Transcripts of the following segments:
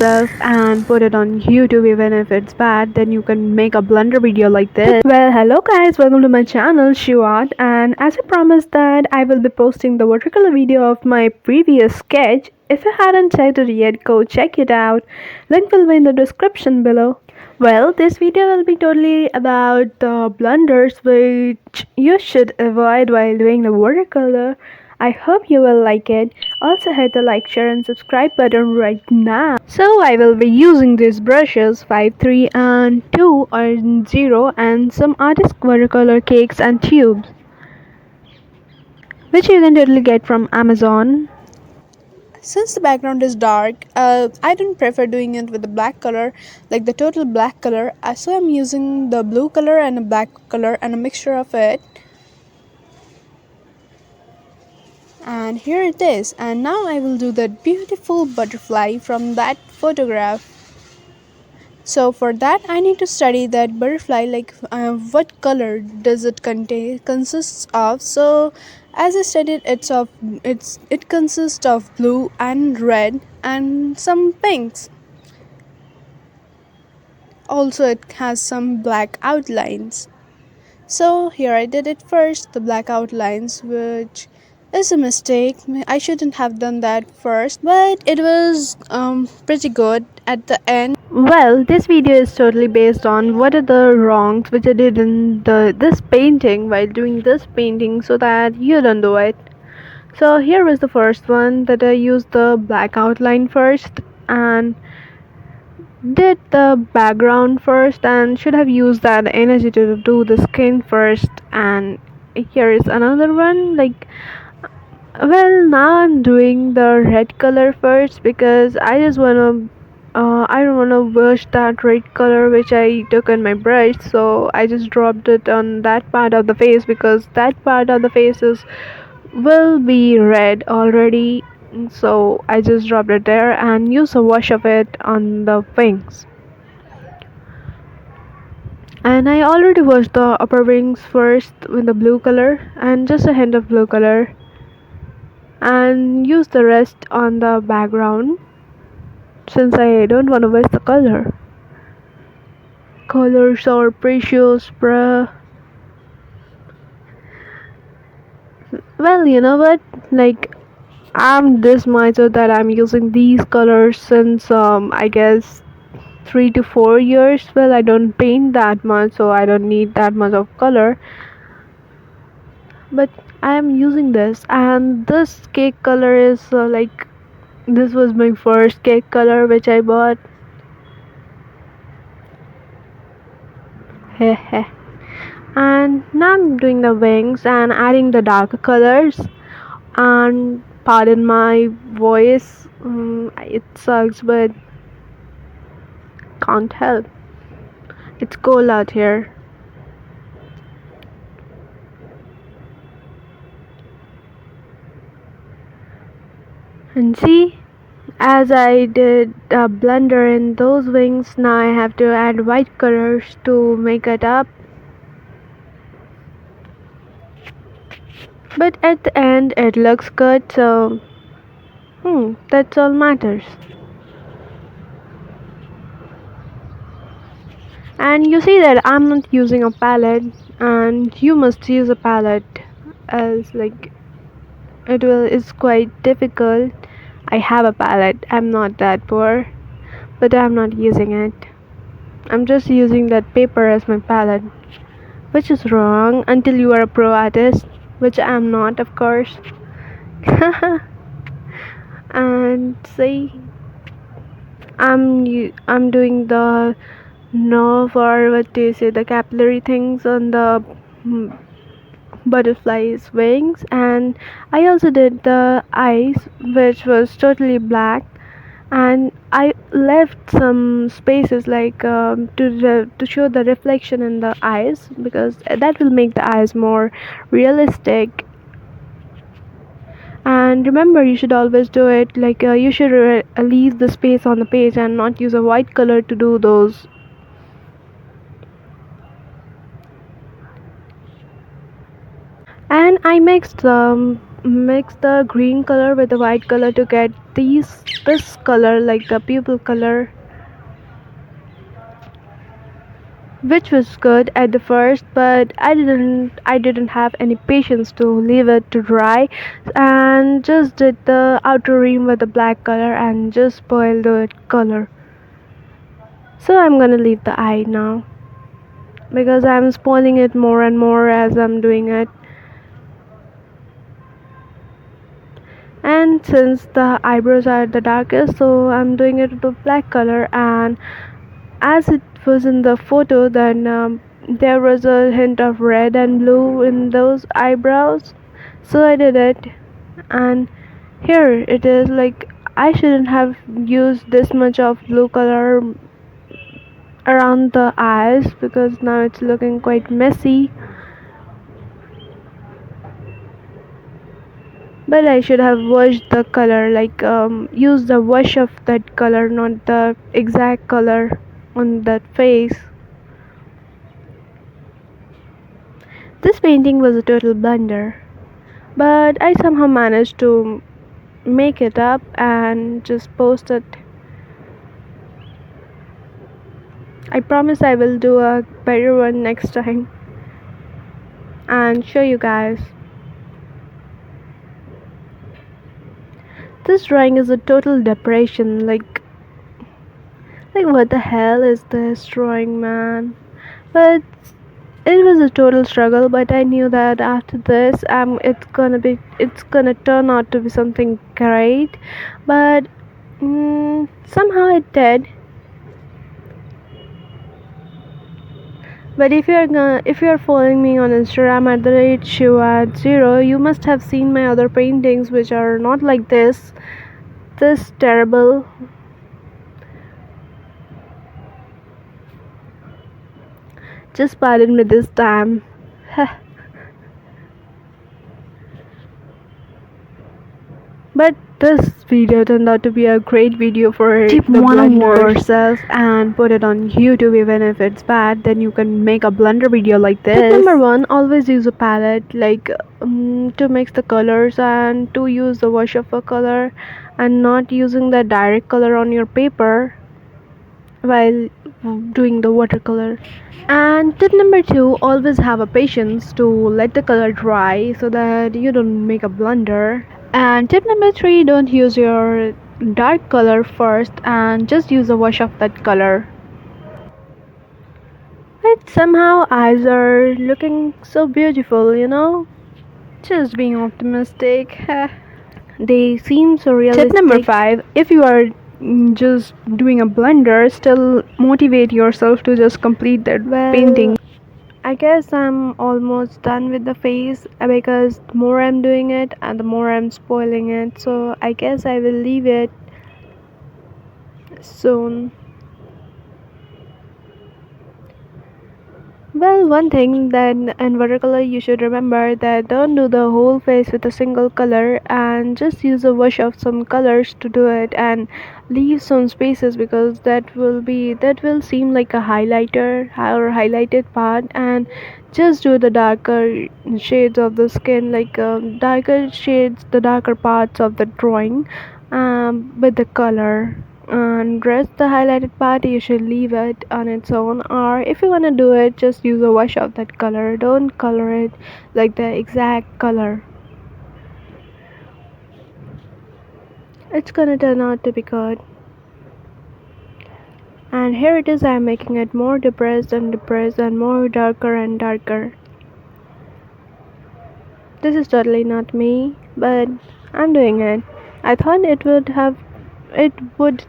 yourself and put it on YouTube. Even if it's bad, then you can make a blunder video like this. Well, hello guys, welcome to my channel Shivat, and as I promised that I will be posting the watercolor video of my previous sketch. If you hadn't checked it yet, go check it out. Link will be in the description below. Well, this video will be totally about the blunders which you should avoid while doing the watercolor. I hope you will like it. Also hit the like, share and subscribe button right now. So I will be using these brushes 5, 3 and 2 or 0 and some artist watercolor cakes and tubes, which you can totally get from Amazon. Since the background is dark, I don't prefer doing it with the black color, like the total black color. So I'm using the blue color and a black color and a mixture of it. And here it is. And now I will do that beautiful butterfly from that photograph. So for that I need to study that butterfly, like what color does it consists of. So as I studied, it consists of blue and red and some pinks. Also it has some black outlines. So here I did it first, the black outlines, which is a mistake. I shouldn't have done that first, but it was pretty good at the end. Well, this video is totally based on what are the wrongs which I did in this painting while doing this painting, so that you don't do it. So here was the first one, that I used the black outline first and did the background first, and should have used that energy to do the skin first. And here is another one, like, well, now I'm doing the red color first because I don't wanna wash that red color which I took on my brush, so I just dropped it on that part of the face because that part of the face will be red already. So I just dropped it there and used a wash of it on the wings. And I already washed the upper wings first with the blue color and just a hint of blue color, and use the rest on the background since I don't want to waste the color. Colors are precious, bruh. Well, you know what? Like, I'm this miser that I'm using these colors since I guess 3 to 4 years. Well, I don't paint that much, so I don't need that much of color. But I am using this, and this cake color is like, this was my first cake color which I bought. Heh. And now I'm doing the wings and adding the darker colors. And pardon my voice, it sucks, but can't help. It's cold out here. And see, as I did a blunder in those wings, now I have to add white colors to make it up. But at the end it looks good, so that's all matters. And you see that I'm not using a palette, and you must use a palette, else like it's quite difficult. I have a palette, I'm not that poor, but I'm not using it. I'm just using that paper as my palette, which is wrong until you are a pro artist, which I'm not, of course. And see, I'm doing the nerve, or what do you say, the capillary things on the butterfly's wings. And I also did the eyes, which was totally black, and I left some spaces like to show the reflection in the eyes, because that will make the eyes more realistic. And remember, you should always do it like you should leave the space on the page and not use a white color to do those. And I mixed mix the green color with the white color to get this color, like the pupil color, which was good at the first, but I didn't have any patience to leave it to dry, and just did the outer rim with the black color and just spoiled the color. So I'm gonna leave the eye now because I'm spoiling it more and more as I'm doing it. And since the eyebrows are the darkest, so I'm doing it with the black color, and as it was in the photo, then there was a hint of red and blue in those eyebrows, so I did it. And here it is, like I shouldn't have used this much of blue color around the eyes because now it's looking quite messy. But I should have washed the color, like use the wash of that color, not the exact color on that face. This painting was a total blunder, but I somehow managed to make it up and just post it. I promise I will do a better one next time and show you guys. This drawing is a total depression, like what the hell is this drawing, man? But it was a total struggle, but I knew that after this it's gonna turn out to be something great. But somehow it did. But if you're following me on Instagram at the rate Shiva0, you must have seen my other paintings which are not like this terrible. Just pardon me this time. But this video turned out to be a great video for Tip the blunder 101. yourself and put it on YouTube. Even if it's bad, then you can make a blunder video like this. Tip number 1, always use a palette, like to mix the colors and to use the wash of a color and not using the direct color on your paper while doing the watercolor. And tip number 2, always have a patience to let the color dry so that you don't make a blunder. And tip number 3, don't use your dark color first and just use a wash of that color. But somehow eyes are looking so beautiful, you know? Just being optimistic. They seem so realistic. Tip number 5, if you are just doing a blunder, still motivate yourself to just complete that painting. I guess I'm almost done with the face because the more I'm doing it and the more I'm spoiling it, so I guess I will leave it soon. Well, one thing that in watercolor you should remember that don't do the whole face with a single color and just use a wash of some colors to do it and leave some spaces because that will seem like a highlighter or highlighted part, and just do the darker shades of the skin, like darker shades, the darker parts of the drawing with the color, and rest the highlighted part you should leave it on its own, or if you want to do it just use a wash of that color, don't color it like the exact color. It's gonna turn out to be good. And here it is, I'm making it more depressed and more darker and darker. This is totally not me, but I'm doing it. I thought it would have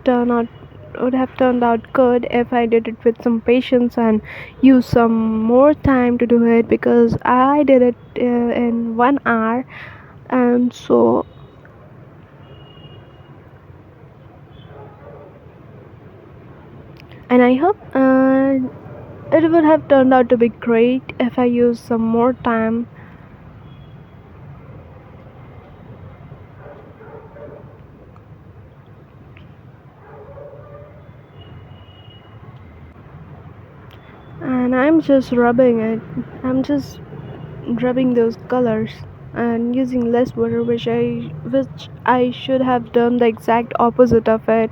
turned out good if I did it with some patience and use some more time to do it, because I did it in 1 hour, and so and I hope it would have turned out to be great if I used some more time. And I'm just rubbing those colors and using less water, which I should have done the exact opposite of it.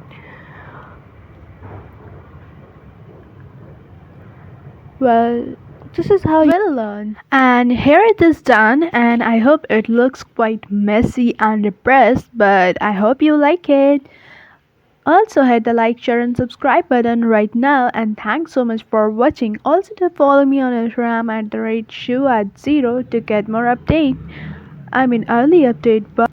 Well, this is how you will learn. And here it is done, and I hope it looks quite messy and depressed, but I hope you like it. Also hit the like, share, and subscribe button right now, and thanks so much for watching. Also to follow me on Instagram at the rate shoe at 0 to get more update. I mean early update, but